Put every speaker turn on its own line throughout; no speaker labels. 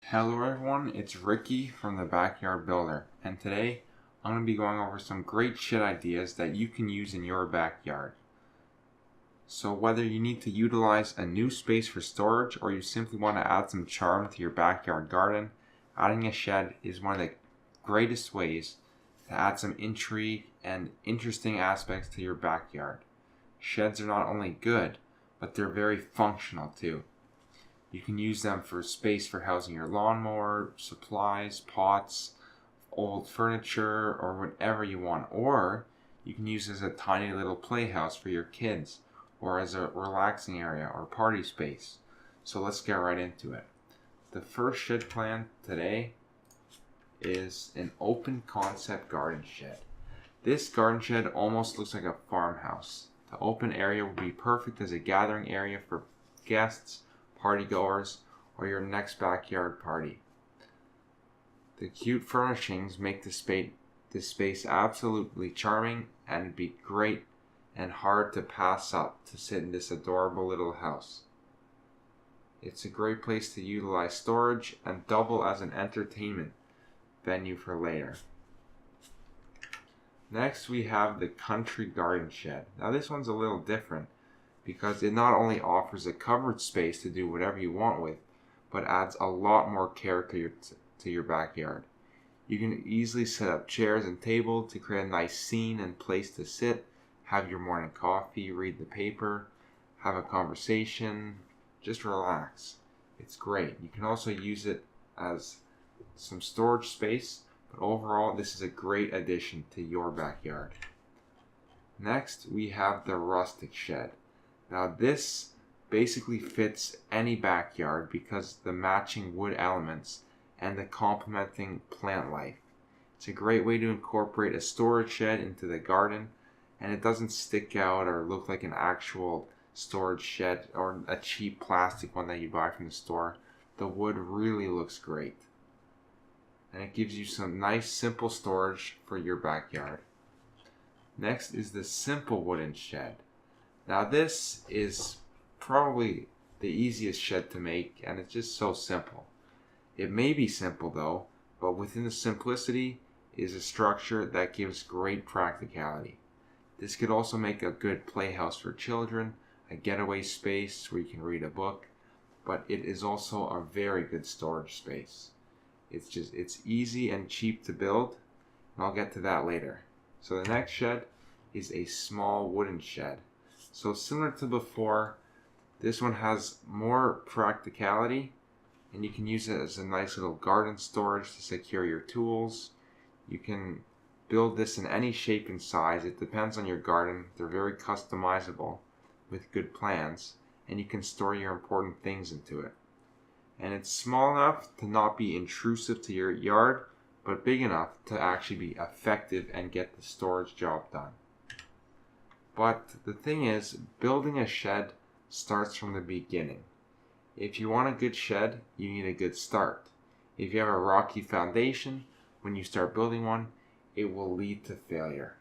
Hello everyone, it's Ricky from the Backyard Builder, and today I'm going to be going over some great shed ideas that you can use in your backyard. So whether you need to utilize a new space for storage or you simply want to add some charm to your backyard garden, adding a shed is one of the greatest ways to add some intrigue and interesting aspects to your backyard. Sheds are not only good, but they're very functional too. You can use them for space for housing your lawnmower, supplies, pots, old furniture, or whatever you want. Or you can use it as a tiny little playhouse for your kids, or as a relaxing area or party space. So let's get right into it. The first shed plan today is an open concept garden shed. This garden shed almost looks like a farmhouse. The open area would be perfect as a gathering area for guests, party goers, or your next backyard party. The cute furnishings make this space absolutely charming and it'd be great and hard to pass up to sit in this adorable little house. It's a great place to utilize storage and double as an entertainment venue for later. Next we have the country garden shed. Now this one's a little different because it not only offers a covered space to do whatever you want with, but adds a lot more character to your backyard. You can easily set up chairs and tables to create a nice scene and place to sit, have your morning coffee, read the paper, have a conversation, just relax. It's great. You can also use it as some storage space, but overall this is a great addition to your backyard. Next we have the Rustic shed. Now this basically fits any backyard because the matching wood elements and the complementing plant life. It's a great way to incorporate a storage shed into the garden, and it doesn't stick out or look like an actual storage shed or a cheap plastic one that you buy from the store. The wood really looks great, and it gives you some nice simple storage for your backyard. Next is the simple wooden shed. Now this is probably the easiest shed to make, and it's just so simple. It may be simple though, but within the simplicity is a structure that gives great practicality. This could also make a good playhouse for children, a getaway space where you can read a book, but it is also a very good storage space. It's easy and cheap to build, and I'll get to that later. So the next shed is a small wooden shed. So similar to before, this one has more practicality, and you can use it as a nice little garden storage to secure your tools. You can build this in any shape and size. It depends on your garden. They're very customizable with good plans, and you can store your important things into it. And it's small enough to not be intrusive to your yard, but big enough to actually be effective and get the storage job done. But the thing is, building a shed starts from the beginning. If you want a good shed, you need a good start. If you have a rocky foundation, when you start building one, it will lead to failure.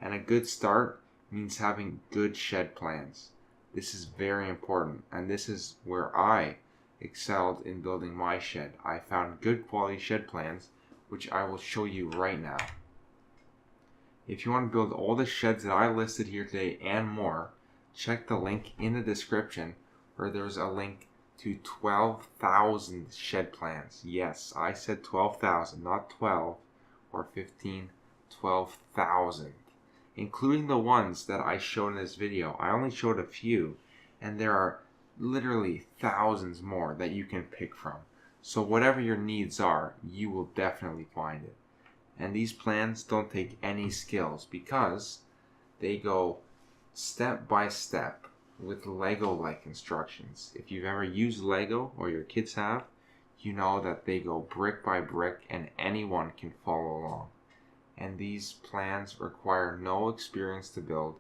And a good start means having good shed plans. This is very important, and this is where I excelled in building my shed. I found good quality shed plans, which I will show you right now. If you want to build all the sheds that I listed here today and more, check the link in the description where there's a link to 12,000 shed plans. Yes, I said 12,000, not 12 or 15, 12,000. Including the ones that I showed in this video. I only showed a few, and there are literally thousands more that you can pick from. So whatever your needs are, you will definitely find it. And these plans don't take any skills because they go step by step with Lego-like instructions. If you've ever used Lego, or your kids have, you know that they go brick by brick and anyone can follow along. And these plans require no experience to build.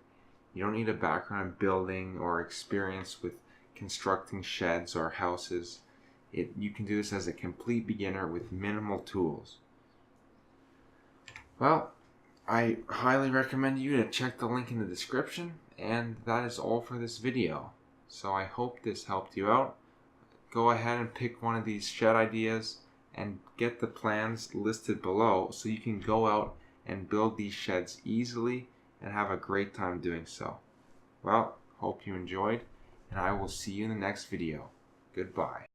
You don't need a background in building or experience with constructing sheds or houses. You can do this as a complete beginner with minimal tools. Well, I highly recommend you to check the link in the description, and that is all for this video. So I hope this helped you out. go ahead and pick one of these shed ideas and get the plans listed below so you can go out and build these sheds easily and have a great time doing so. Well, hope you enjoyed, and I will see you in the next video. Goodbye.